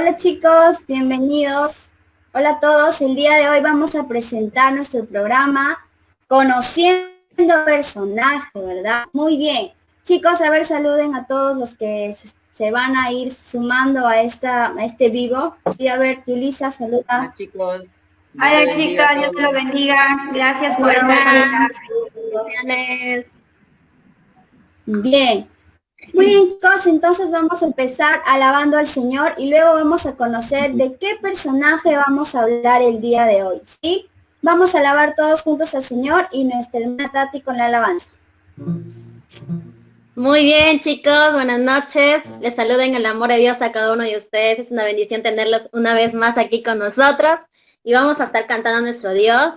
Hola chicos, bienvenidos. Hola a todos. El día de hoy vamos a presentar nuestro programa Conociendo Personajes, ¿verdad? Muy bien. Chicos, a ver, saluden a todos los que se van a ir sumando a este vivo. Sí, a ver, Yulisa, saluda. Hola chicos. Hola chicos, Dios te lo bendiga. Gracias por estar conectados. Bien. Muy bien, chicos, entonces vamos a empezar alabando al Señor y luego vamos a conocer de qué personaje vamos a hablar el día de hoy, ¿sí? Vamos a alabar todos juntos al Señor y nuestra hermana Tati con la alabanza. Muy bien, chicos, buenas noches. Les saludo en el amor de Dios a cada uno de ustedes. Es una bendición tenerlos una vez más aquí con nosotros. Y vamos a estar cantando a nuestro Dios.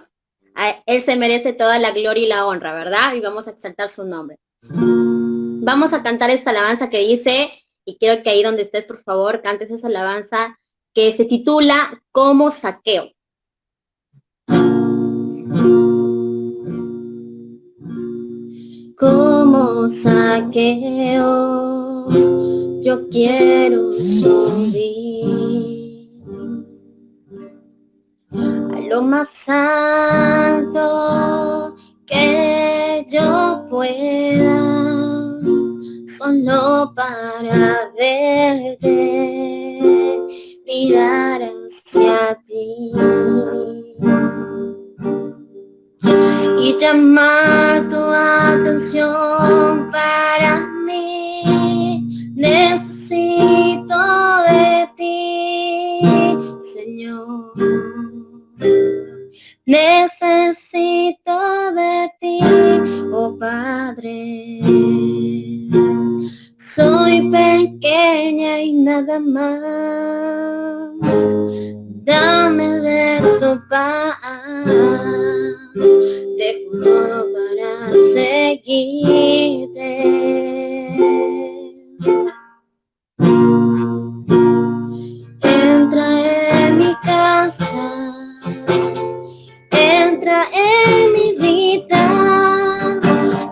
Él se merece toda la gloria y la honra, ¿verdad? Y vamos a exaltar su nombre. Vamos a cantar esta alabanza que dice, y quiero que ahí donde estés, por favor, cantes esa alabanza que se titula Como Saqueo. Como Saqueo, yo quiero subir a lo más alto que yo pueda, solo para verte, mirar hacia ti y llamar tu atención para mí. Necesito de ti, Señor. Necesito de ti, oh Padre. Soy pequeña y nada más. Dame de tu paz. Dejo todo para seguirte. Entra en mi casa, entra en mi vida,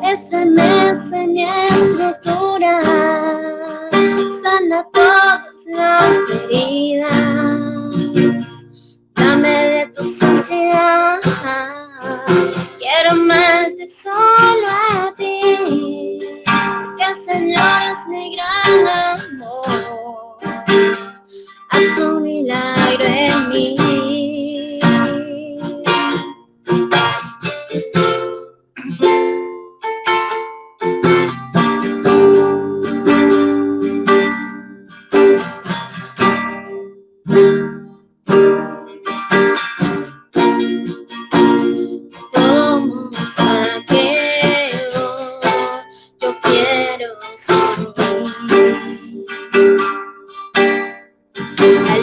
estremece mi estructura, sana todas las heridas, dame de tu santidad. Quiero amarte solo a ti, que el Señor es mi gran amor, haz un milagro en mí.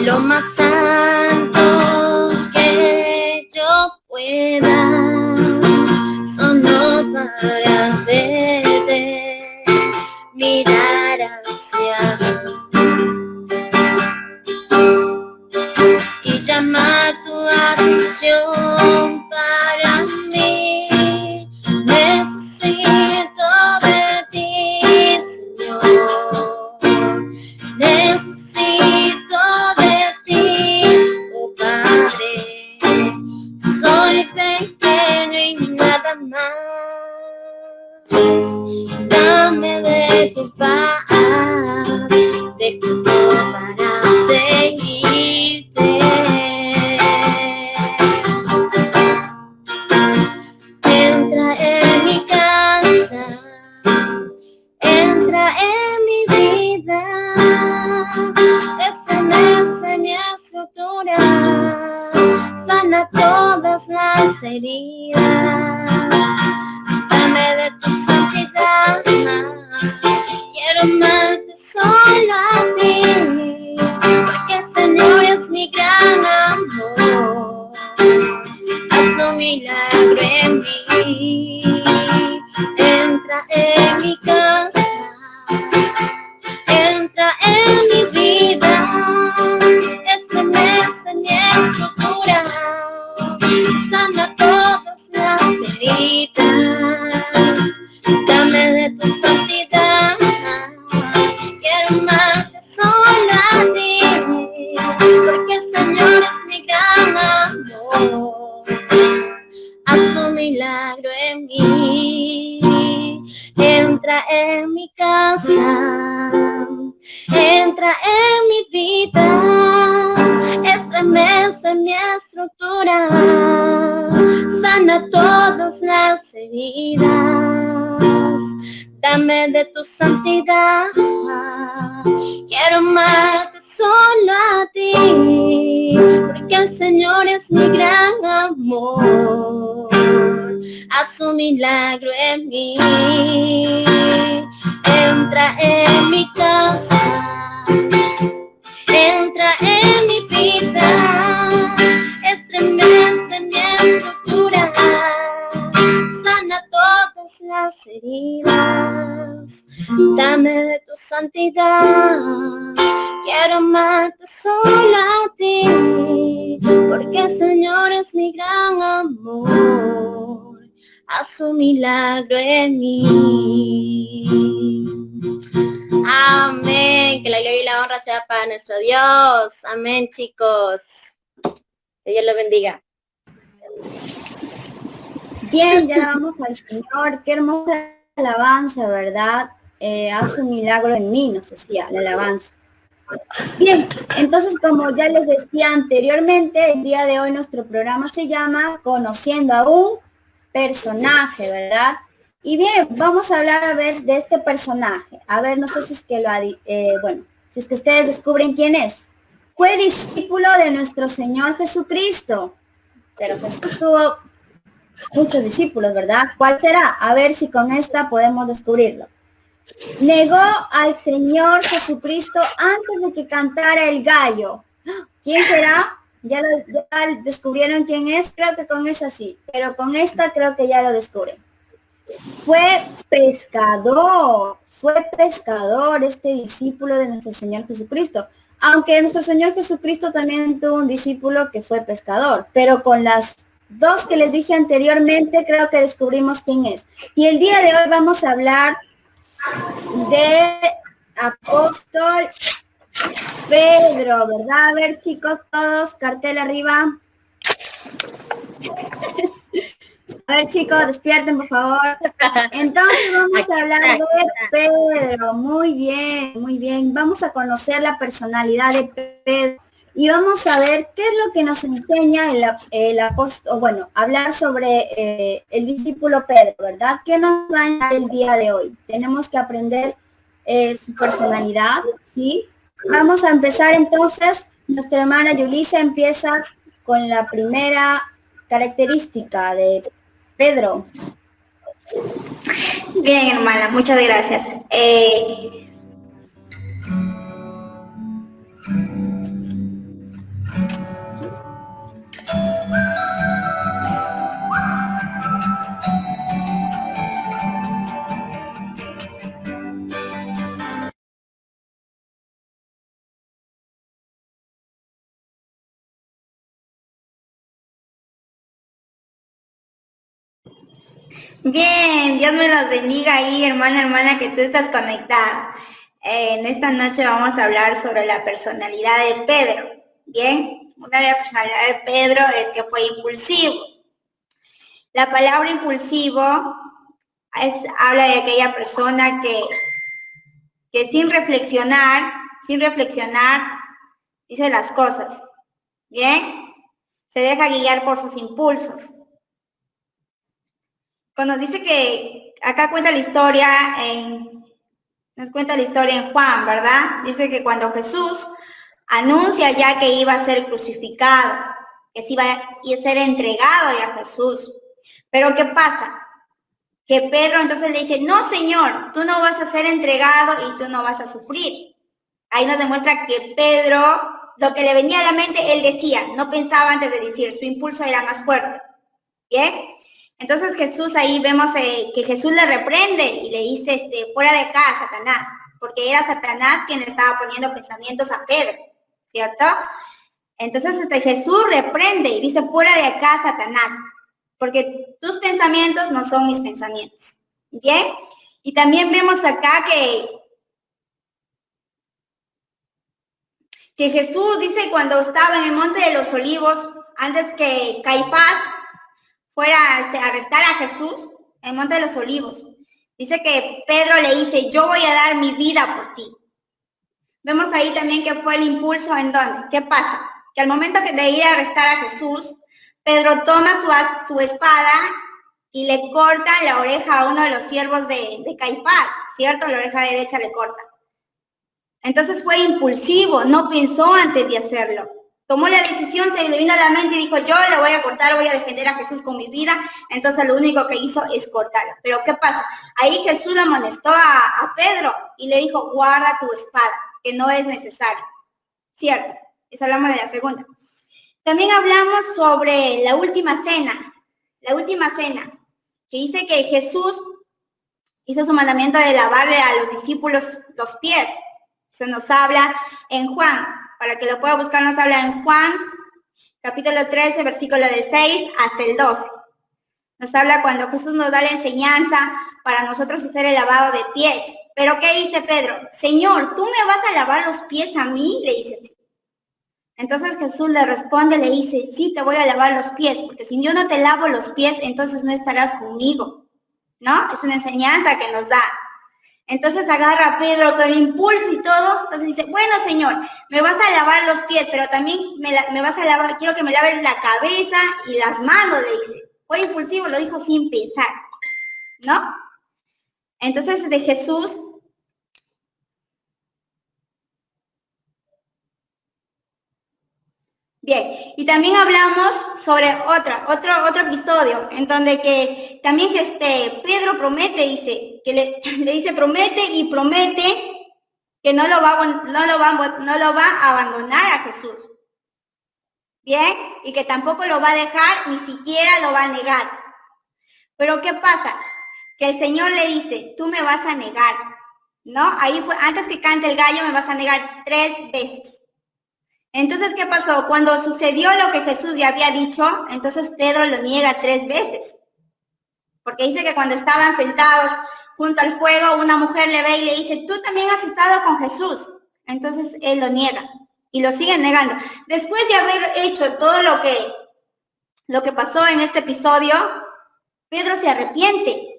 Lo más santo que yo pueda, solo para verte, mirar hacia y llamar tu atención para mí. Necesito de ti, Señor. Necesito de ti, oh Padre. Soy pequeño y nada más. Dame de tu paz. Dejo todo para seguirte. Entra en mi casa, entra en mi vida, estremece mi estructura, sana todas las heridas, dame de tu santidad, quiero amarte solo a ti, porque el Señor es mi gran amor, haz un milagro en mí. Entra en mi casa, entra en mi vida, estremece mi estructura, sana todas las heridas, dame de tu santidad, quiero amarte solo a ti, en mi casa, entra en mi vida, estremece mi estructura, sana todas las heridas, dame de tu santidad, quiero amarte solo a ti, porque el Señor es mi gran amor, haz un milagro en mí, entra en mi casa, entra en mi vida, estremece mi estructura, sana todas las heridas, dame de tu santidad, quiero amarte solo a ti, porque el Señor es mi gran amor, haz un milagro en mí. Amén, que la gloria y la honra sea para nuestro Dios. Amén, chicos. Que Dios los bendiga. Bien, ya vamos al Señor. Qué hermosa alabanza, ¿verdad? Hace un milagro en mí, nos decía la alabanza. Bien, entonces como ya les decía anteriormente, el día de hoy nuestro programa se llama Conociendo a un personaje, ¿verdad? Y bien, vamos a hablar a ver de este personaje. A ver, no sé si es que si es que ustedes descubren quién es. Fue discípulo de nuestro Señor Jesucristo, pero Jesús tuvo muchos discípulos, ¿verdad? ¿Cuál será? A ver si con esta podemos descubrirlo. Negó al Señor Jesucristo antes de que cantara el gallo. ¿Quién será? Ya descubrieron quién es, creo que con esa sí, pero con esta creo que ya lo descubren. Fue pescador este discípulo de nuestro Señor Jesucristo. Aunque nuestro Señor Jesucristo también tuvo un discípulo que fue pescador, pero con las dos que les dije anteriormente creo que descubrimos quién es. Y el día de hoy vamos a hablar de apóstol Pedro, ¿verdad? A ver, chicos, todos, cartel arriba. A ver, chicos, despierten, por favor. Entonces vamos a hablar de Pedro. Muy bien, muy bien. Vamos a conocer la personalidad de Pedro y vamos a ver qué es lo que nos enseña el apóstol, bueno, hablar sobre el discípulo Pedro, ¿verdad? ¿Qué nos va a enseñar el día de hoy? Tenemos que aprender su personalidad, ¿sí? Vamos a empezar entonces. Nuestra hermana Yulisa empieza con la primera característica de Pedro. Bien, hermana, muchas gracias. Bien, Dios me los bendiga ahí, hermana, que tú estás conectada. En esta noche vamos a hablar sobre la personalidad de Pedro. Bien, una de las personalidades de Pedro es que fue impulsivo. La palabra impulsivo habla de aquella persona que sin reflexionar, dice las cosas. Bien, se deja guiar por sus impulsos. Cuando dice que acá cuenta la historia nos cuenta la historia en Juan, ¿verdad? Dice que cuando Jesús anuncia ya que iba a ser crucificado, que se iba a ser entregado ya a Jesús. Pero ¿qué pasa? Que Pedro entonces le dice, no, Señor, tú no vas a ser entregado y tú no vas a sufrir. Ahí nos demuestra que Pedro, lo que le venía a la mente, él decía, no pensaba antes de decir, su impulso era más fuerte. ¿Bien? Entonces Jesús, ahí vemos que Jesús le reprende y le dice, fuera de acá, Satanás, porque era Satanás quien le estaba poniendo pensamientos a Pedro, ¿cierto? Entonces Jesús reprende y dice, fuera de acá, Satanás, porque tus pensamientos no son mis pensamientos, ¿bien? Y también vemos acá que Jesús dice cuando estaba en el Monte de los Olivos, antes que Caifás fuera a arrestar a Jesús en el Monte de los Olivos, Dice que Pedro le dice, yo voy a dar mi vida por ti. Vemos ahí también que fue el impulso en dónde. ¿Qué pasa? Que al momento de ir a arrestar a Jesús, Pedro toma su espada y le corta la oreja a uno de los siervos de Caifás, ¿cierto? La oreja derecha le corta. Entonces fue impulsivo, no pensó antes de hacerlo. Tomó la decisión, se le vino a la mente y dijo, yo le voy a cortar, voy a defender a Jesús con mi vida. Entonces lo único que hizo es cortarlo. Pero ¿qué pasa? Ahí Jesús le amonestó a Pedro y le dijo, guarda tu espada, que no es necesario. ¿Cierto? Eso hablamos de la segunda. También hablamos sobre la última cena. La última cena, que dice que Jesús hizo su mandamiento de lavarle a los discípulos los pies. Eso nos habla en Juan. Para que lo pueda buscar, nos habla en Juan, capítulo 13, versículo del 6 hasta el 12. Nos habla cuando Jesús nos da la enseñanza para nosotros hacer el lavado de pies. Pero ¿qué dice Pedro? Señor, ¿tú me vas a lavar los pies a mí? Le dice así. Entonces Jesús le responde, le dice, sí, te voy a lavar los pies, porque si yo no te lavo los pies, entonces no estarás conmigo, ¿no? Es una enseñanza que nos da. Entonces agarra a Pedro con el impulso y todo, entonces dice, bueno, Señor, me vas a lavar los pies, pero también me vas a lavar, quiero que me laves la cabeza y las manos, le dice. Fue impulsivo, lo dijo sin pensar, ¿no? Entonces de Jesús... Bien, y también hablamos sobre otro episodio, en donde que también Pedro promete, dice, que le dice promete y promete que no lo va a abandonar a Jesús. Bien, y que tampoco lo va a dejar, ni siquiera lo va a negar. Pero ¿qué pasa? Que el Señor le dice, tú me vas a negar, ¿no? Ahí fue, antes que cante el gallo, me vas a negar 3 veces. Entonces, ¿qué pasó? Cuando sucedió lo que Jesús ya había dicho, entonces Pedro lo niega 3 veces. Porque dice que cuando estaban sentados junto al fuego, una mujer le ve y le dice, tú también has estado con Jesús. Entonces él lo niega y lo sigue negando. Después de haber hecho todo lo que pasó en este episodio, Pedro se arrepiente,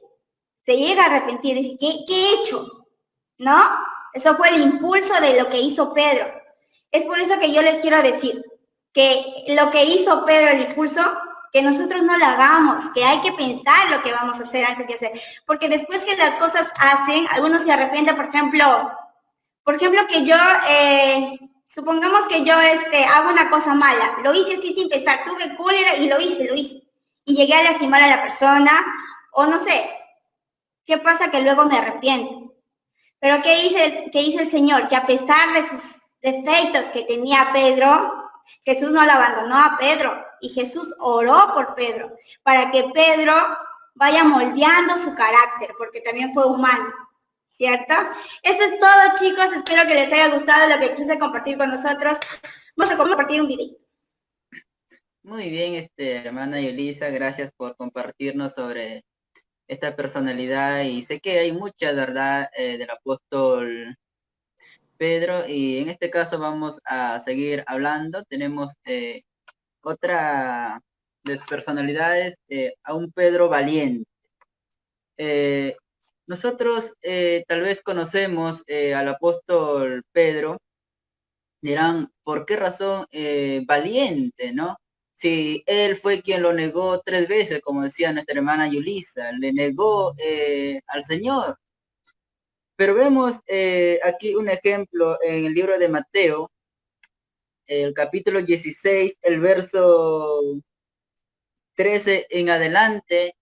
se llega a arrepentir. Dice, ¿qué he hecho? ¿No? Eso fue el impulso de lo que hizo Pedro. Es por eso que yo les quiero decir que lo que hizo Pedro, el impulso, que nosotros no lo hagamos, que hay que pensar lo que vamos a hacer antes de hacer. Porque después que las cosas hacen, algunos se arrepienten, por ejemplo que yo, supongamos que yo hago una cosa mala, lo hice así sin pensar, tuve cólera y lo hice. Y llegué a lastimar a la persona, o no sé, ¿qué pasa? Que luego me arrepiento. Pero ¿qué dice el Señor? Que a pesar de sus defectos que tenía Pedro, Jesús no lo abandonó a Pedro y Jesús oró por Pedro para que Pedro vaya moldeando su carácter, porque también fue humano, ¿cierto? Eso es todo, chicos. Espero que les haya gustado lo que quise compartir con nosotros. Vamos a compartir un video. Muy bien, hermana Yulisa, gracias por compartirnos sobre esta personalidad, y sé que hay mucha verdad del apóstol Pedro, y en este caso vamos a seguir hablando. Tenemos otra de sus personalidades, a un Pedro valiente. Nosotros tal vez conocemos al apóstol Pedro, dirán, ¿por qué razón valiente, no? Si él fue quien lo negó 3 veces, como decía nuestra hermana Yulisa, le negó al Señor. Pero vemos aquí un ejemplo en el libro de Mateo, el capítulo 16, el verso 13 en adelante.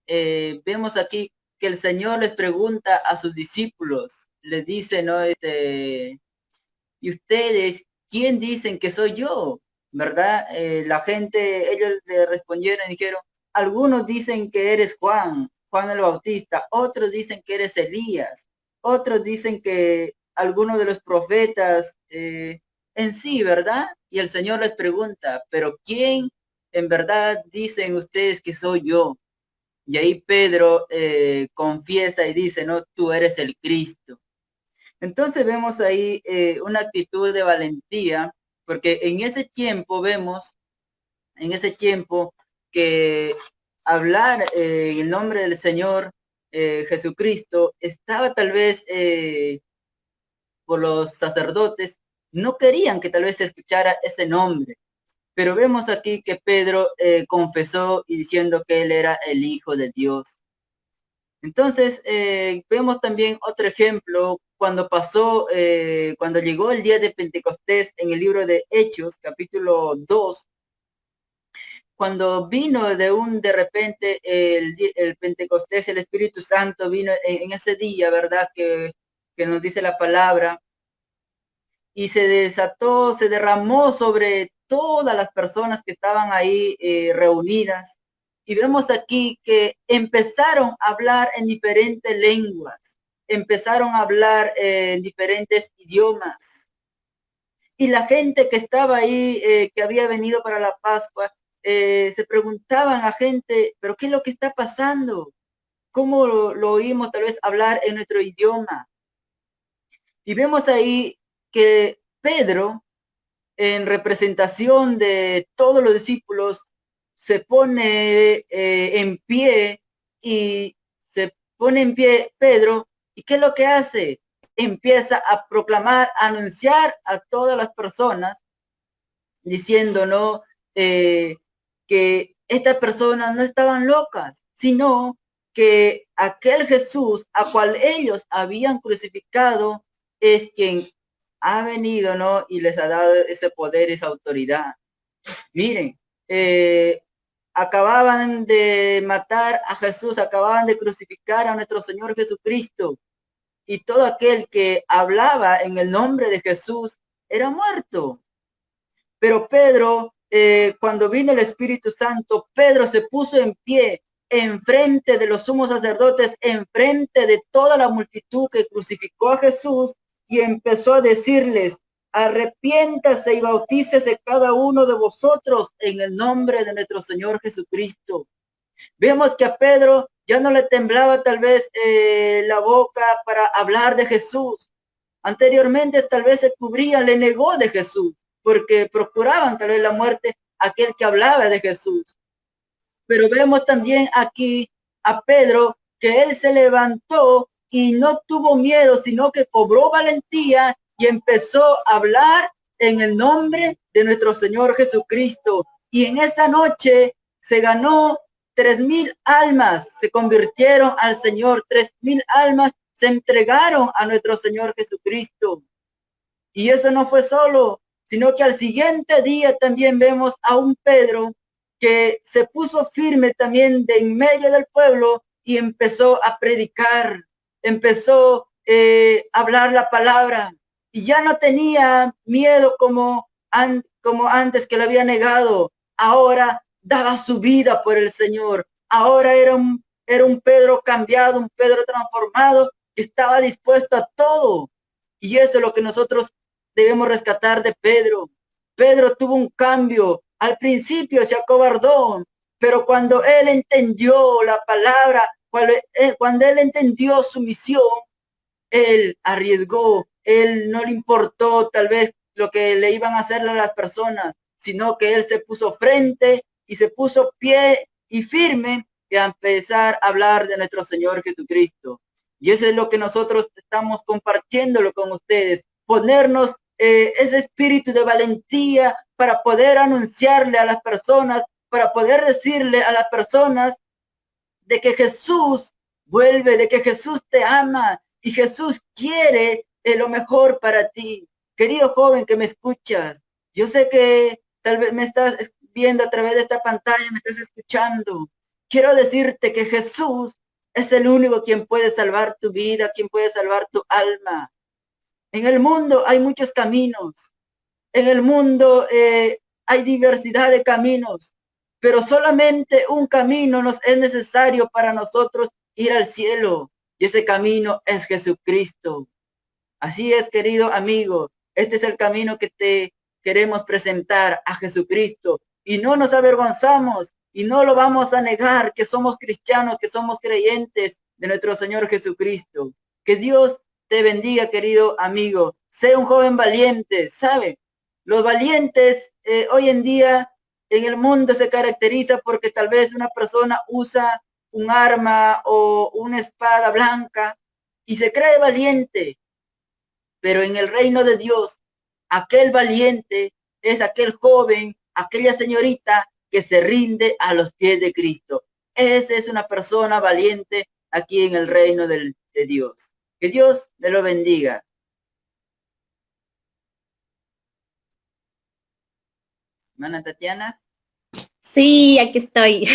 Vemos aquí que el Señor les pregunta a sus discípulos, les dice, ¿no? ¿Y ustedes quién dicen que soy yo? ¿Verdad? La gente, ellos le respondieron y dijeron, algunos dicen que eres Juan el Bautista, otros dicen que eres Elías, otros dicen que algunos de los profetas en sí, ¿verdad? Y el Señor les pregunta, pero ¿quién en verdad dicen ustedes que soy yo? Y ahí Pedro confiesa y dice, no, tú eres el Cristo. Entonces vemos ahí una actitud de valentía, porque en ese tiempo vemos, que hablar en el nombre del Señor Jesucristo, estaba tal vez por los sacerdotes, no querían que tal vez se escuchara ese nombre. Pero vemos aquí que Pedro confesó y diciendo que él era el Hijo de Dios. Entonces, vemos también otro ejemplo cuando cuando llegó el día de Pentecostés en el libro de Hechos, capítulo 2, cuando vino de repente el Pentecostés, el Espíritu Santo vino en ese día, ¿verdad? Que nos dice la palabra, y se desató, se derramó sobre todas las personas que estaban ahí reunidas. Y vemos aquí que empezaron a hablar en diferentes lenguas, empezaron a hablar en diferentes idiomas. Y la gente que estaba ahí, que había venido para la Pascua, se preguntaban la gente, ¿pero qué es lo que está pasando? ¿Cómo lo oímos tal vez hablar en nuestro idioma? Y vemos ahí que Pedro, en representación de todos los discípulos, se pone en pie y se pone en pie Pedro. ¿Y qué es lo que hace? Empieza a proclamar, a anunciar a todas las personas, diciendo, que estas personas no estaban locas, sino que aquel Jesús a cual ellos habían crucificado es quien ha venido, ¿no? Y les ha dado ese poder, esa autoridad. Miren, acababan de matar a Jesús, acababan de crucificar a nuestro Señor Jesucristo, y todo aquel que hablaba en el nombre de Jesús era muerto. Pero Pedro, cuando vino el Espíritu Santo, Pedro se puso en pie enfrente de los sumos sacerdotes, enfrente de toda la multitud que crucificó a Jesús, y empezó a decirles: arrepiéntase y bautícese cada uno de vosotros en el nombre de nuestro Señor Jesucristo. Vemos que a Pedro ya no le temblaba tal vez la boca para hablar de Jesús. Anteriormente tal vez se cubría, le negó de Jesús, porque procuraban tal vez la muerte a aquel que hablaba de Jesús. Pero vemos también aquí a Pedro que él se levantó y no tuvo miedo, sino que cobró valentía y empezó a hablar en el nombre de nuestro Señor Jesucristo. Y en esa noche se ganó 3,000 almas, se convirtieron al Señor, 3,000 almas se entregaron a nuestro Señor Jesucristo. Y eso no fue solo, sino que al siguiente día también vemos a un Pedro que se puso firme también de en medio del pueblo y empezó a predicar, empezó a hablar la palabra, y ya no tenía miedo como antes, que lo había negado. Ahora daba su vida por el Señor. Ahora era un Pedro cambiado, un Pedro transformado, que estaba dispuesto a todo. Y eso es lo que nosotros debemos rescatar de Pedro. Pedro tuvo un cambio. Al principio se acobardó, pero cuando él entendió la palabra, cuando él entendió su misión, él arriesgó. Él no le importó tal vez lo que le iban a hacer a las personas, sino que él se puso frente y se puso pie y firme y a empezar a hablar de nuestro Señor Jesucristo. Y eso es lo que nosotros estamos compartiéndolo con ustedes, ponernos ese espíritu de valentía para poder anunciarle a las personas, para poder decirle a las personas de que Jesús vuelve, de que Jesús te ama y Jesús quiere lo mejor para ti. Querido joven que me escuchas, yo sé que tal vez me estás viendo a través de esta pantalla, me estás escuchando. Quiero decirte que Jesús es el único quien puede salvar tu vida, quien puede salvar tu alma. En el mundo hay muchos caminos. En el mundo hay diversidad de caminos, pero solamente un camino nos es necesario para nosotros ir al cielo, y ese camino es Jesucristo. Así es, querido amigo, este es el camino que te queremos presentar, a Jesucristo, y no nos avergonzamos y no lo vamos a negar, que somos cristianos, que somos creyentes de nuestro Señor Jesucristo. Que Dios te bendiga, querido amigo. Sé un joven valiente, ¿sabe? Los valientes hoy en día en el mundo se caracteriza porque tal vez una persona usa un arma o una espada blanca y se cree valiente. Pero en el reino de Dios, aquel valiente es aquel joven, aquella señorita que se rinde a los pies de Cristo. Esa es una persona valiente aquí en el reino de Dios. Que Dios me lo bendiga. Hermana Tatiana. Sí, aquí estoy.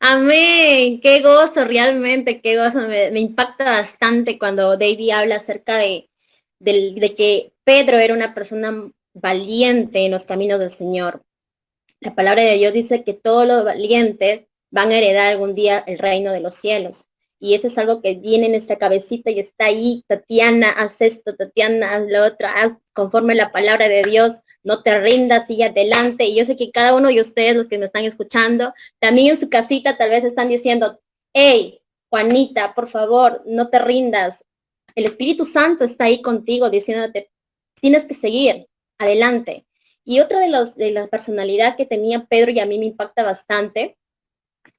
Amén, qué gozo realmente, qué gozo. Me impacta bastante cuando David habla acerca de que Pedro era una persona valiente en los caminos del Señor. La palabra de Dios dice que todos los valientes van a heredar algún día el reino de los cielos. Y eso es algo que viene en nuestra cabecita y está ahí. Tatiana, haz esto, Tatiana, haz lo otro, haz conforme la palabra de Dios. No te rindas, sigue adelante. Y yo sé que cada uno de ustedes, los que me están escuchando, también en su casita tal vez están diciendo, hey, Juanita, por favor, no te rindas. El Espíritu Santo está ahí contigo diciéndote, tienes que seguir adelante. Y otra de la personalidad que tenía Pedro, y a mí me impacta bastante,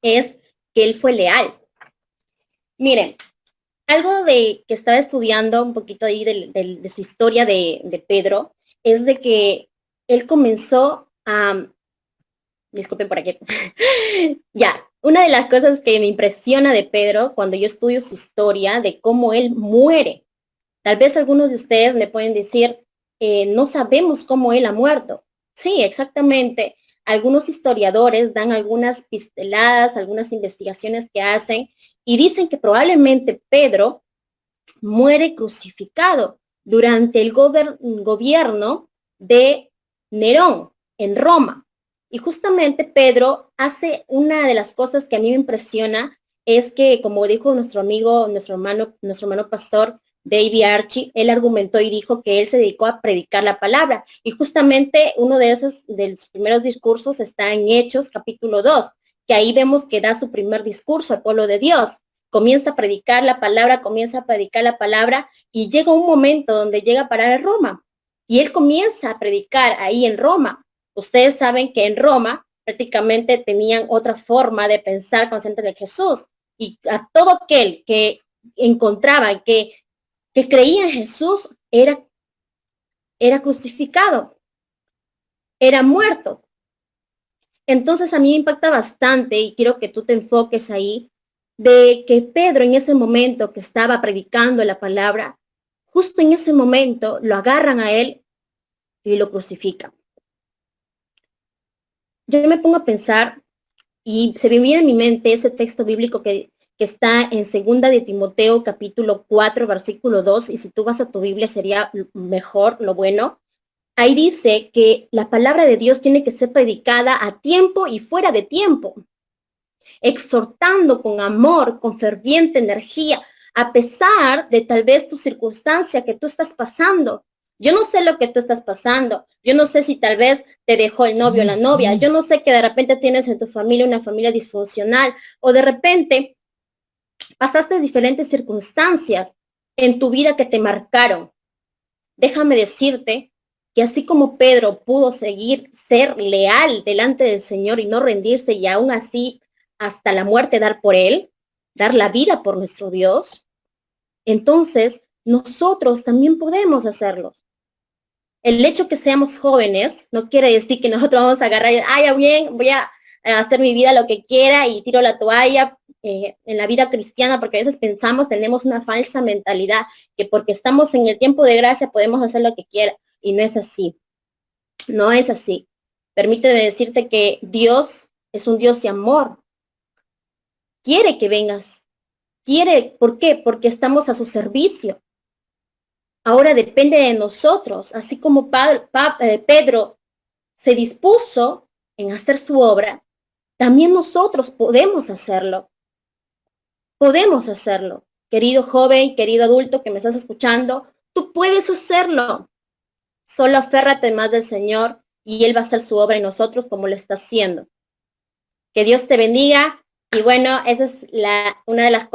es que él fue leal. Miren, algo de que estaba estudiando un poquito ahí de su historia de Pedro, es de que él comenzó a... Disculpen por aquí. Ya, una de las cosas que me impresiona de Pedro cuando yo estudio su historia, de cómo él muere. Tal vez algunos de ustedes me pueden decir, no sabemos cómo él ha muerto. Sí, exactamente. Algunos historiadores dan algunas pisteladas, algunas investigaciones que hacen y dicen que probablemente Pedro muere crucificado durante el gobierno de Nerón en Roma. Y justamente Pedro hace una de las cosas que a mí me impresiona, es que, como dijo nuestro amigo, nuestro hermano pastor, David Archie, él argumentó y dijo que él se dedicó a predicar la palabra. Y justamente uno de los primeros discursos está en Hechos, capítulo 2, que ahí vemos que da su primer discurso al pueblo de Dios. Comienza a predicar la palabra y llega un momento donde llega a parar en Roma. Y él comienza a predicar ahí en Roma. Ustedes saben que en Roma prácticamente tenían otra forma de pensar consciente de Jesús. Y a todo aquel que encontraba, que creía en Jesús, era crucificado, era muerto. Entonces a mí me impacta bastante y quiero que tú te enfoques ahí, de que Pedro en ese momento que estaba predicando la palabra, justo en ese momento lo agarran a él y lo crucifican. Yo me pongo a pensar y se me viene en mi mente ese texto bíblico que está en 2 de Timoteo capítulo 4 versículo 2, y si tú vas a tu Biblia sería mejor, lo bueno. Ahí dice que la palabra de Dios tiene que ser predicada a tiempo y fuera de tiempo, exhortando con amor, con ferviente energía, a pesar de tal vez tu circunstancia que tú estás pasando. Yo no sé lo que tú estás pasando. Yo no sé si tal vez te dejó el novio o la novia. Yo no sé que de repente tienes en tu familia una familia disfuncional, o de repente pasaste diferentes circunstancias en tu vida que te marcaron. Déjame decirte que así como Pedro pudo ser leal delante del Señor y no rendirse, y aún así hasta la muerte dar por él, dar la vida por nuestro Dios, entonces nosotros también podemos hacerlo. El hecho que seamos jóvenes no quiere decir que nosotros vamos a agarrar, ya bien, voy a hacer mi vida lo que quiera y tiro la toalla en la vida cristiana, porque a veces tenemos una falsa mentalidad que porque estamos en el tiempo de gracia podemos hacer lo que quiera, y no es así. No es así. Permíteme decirte que Dios es un Dios de amor. Quiere que vengas. ¿Por qué? Porque estamos a su servicio. Ahora depende de nosotros, así como Pedro se dispuso en hacer su obra, también nosotros podemos hacerlo. Podemos hacerlo. Querido joven, querido adulto que me estás escuchando, tú puedes hacerlo. Solo aférrate más del Señor y Él va a hacer su obra en nosotros como lo está haciendo. Que Dios te bendiga. Y bueno, esa es una de las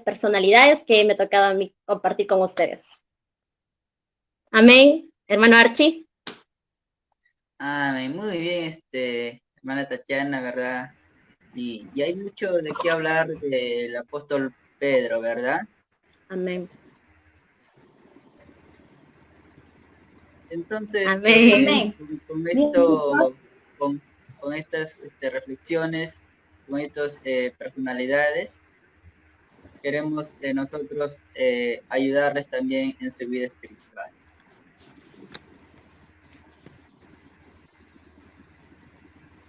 personalidades que me tocaba a mí compartir con ustedes. Amén, hermano Archie. Amén, muy bien, hermana Tatiana, ¿verdad? Y hay mucho de qué hablar del apóstol Pedro, ¿verdad? Amén. Entonces, Amén. con esto, con estas reflexiones, con estas personalidades, queremos nosotros ayudarles también en su vida espiritual.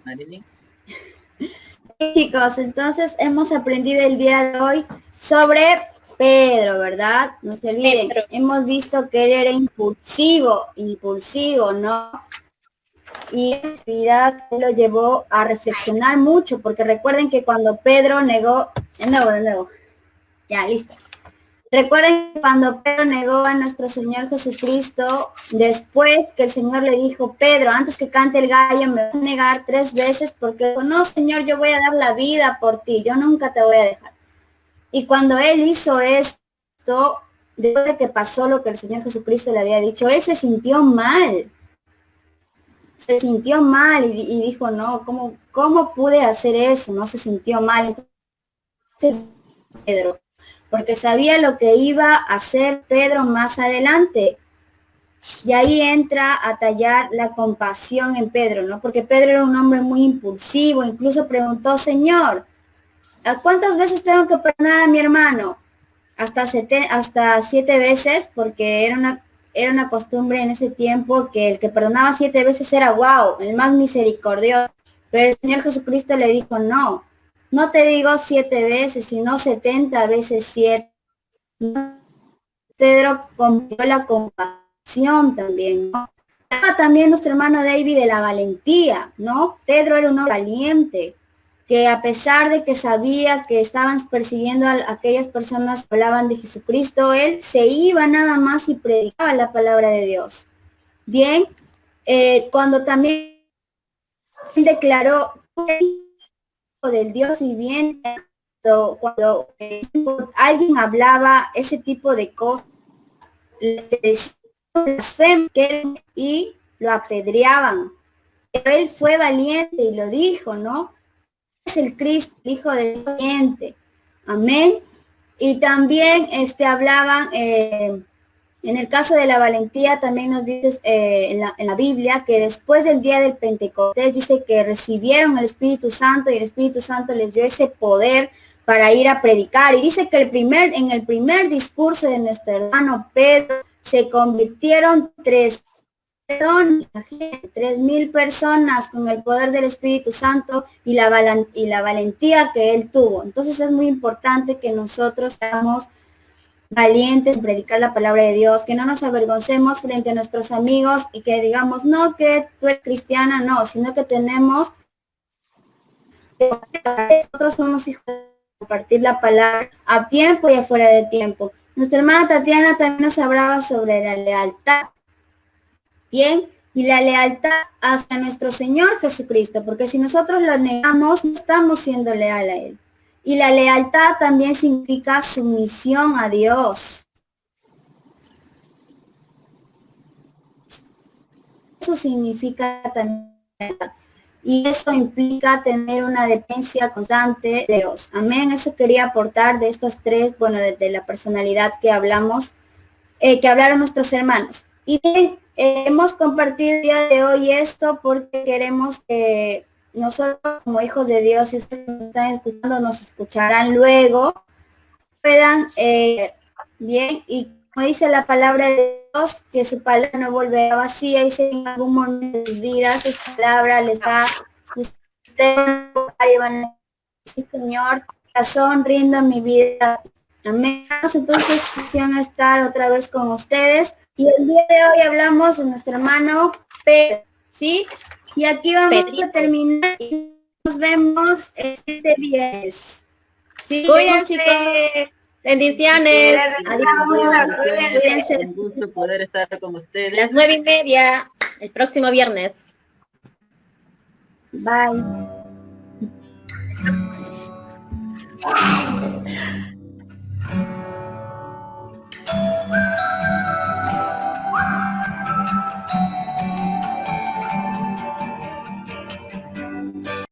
Marilyn. Chicos, entonces hemos aprendido el día de hoy sobre Pedro, ¿verdad? No se olviden, Pedro. hemos visto que él era impulsivo, ¿no? Y esa actividad lo llevó a reflexionar mucho, porque recuerden que cuando Pedro negó, de nuevo, ya, listo. Recuerden que cuando Pedro negó a nuestro Señor Jesucristo, después que el Señor le dijo, Pedro, antes que cante el gallo, me vas a negar 3 veces, porque dijo, no, Señor, yo voy a dar la vida por ti, yo nunca te voy a dejar. Y cuando él hizo esto, después de que pasó lo que el Señor Jesucristo le había dicho, él se sintió mal y dijo, no, ¿cómo pude hacer eso? No, se sintió mal. Entonces, Pedro, porque sabía lo que iba a hacer Pedro más adelante. Y ahí entra a tallar la compasión en Pedro, ¿no? Porque Pedro era un hombre muy impulsivo, incluso preguntó, Señor, ¿a cuántas veces tengo que perdonar a mi hermano? Hasta 7 veces, porque era una costumbre en ese tiempo que el que perdonaba 7 veces era wow, el más misericordioso. Pero el Señor Jesucristo le dijo, no te digo 7 veces, sino 70 veces 7. Pedro comprendió la compasión también, ¿no? También nuestro hermano David de la valentía, ¿no? Pedro era un hombre valiente, que a pesar de que sabía que estaban persiguiendo a aquellas personas que hablaban de Jesucristo, él se iba nada más y predicaba la palabra de Dios. Bien, cuando también declaró del Dios viviente, cuando alguien hablaba ese tipo de cosas, le decían y lo apedreaban. Pero él fue valiente y lo dijo, ¿no? Es el Cristo, el Hijo del Viviente. Amén. Y también hablaban, en el caso de la valentía, también nos dice en la Biblia que después del día del Pentecostés dice que recibieron el Espíritu Santo y el Espíritu Santo les dio ese poder para ir a predicar. Y dice que en el primer discurso de nuestro hermano Pedro se convirtieron 3.000 personas con el poder del Espíritu Santo y la valentía que él tuvo. Entonces es muy importante que nosotros seamos valientes en predicar la palabra de Dios, que no nos avergoncemos frente a nuestros amigos y que digamos, no, que tú eres cristiana, no, sino que tenemos nosotros somos hijos de compartir la palabra a tiempo y afuera de tiempo. Nuestra hermana Tatiana también nos hablaba sobre la lealtad. Bien, y la lealtad hacia nuestro Señor Jesucristo, porque si nosotros lo negamos, no estamos siendo leal a Él. Y la lealtad también significa sumisión a Dios. Eso significa también, y eso implica tener una dependencia constante de Dios. Amén. Eso quería aportar de estos 3, bueno, de la personalidad que hablamos, que hablaron nuestros hermanos. Y bien, hemos compartido el día de hoy esto porque queremos que nosotros como hijos de Dios, si ustedes nos están escuchando, nos escucharán luego, puedan, bien, y como dice la palabra de Dios, que su palabra no volverá vacía, y si en algún momento de sus vidas esta palabra les da, ustedes van a decir, Señor, razón, rindo mi vida. Amén. Entonces, a estar otra vez con ustedes. Y el día de hoy hablamos de nuestro hermano Pedro, ¿sí? Y aquí vamos a terminar y nos vemos este viernes. ¿Sí? Cuídense, chicos. Bendiciones. Adiós. Un gusto poder estar con ustedes. Las 9:30, el próximo viernes. Bye.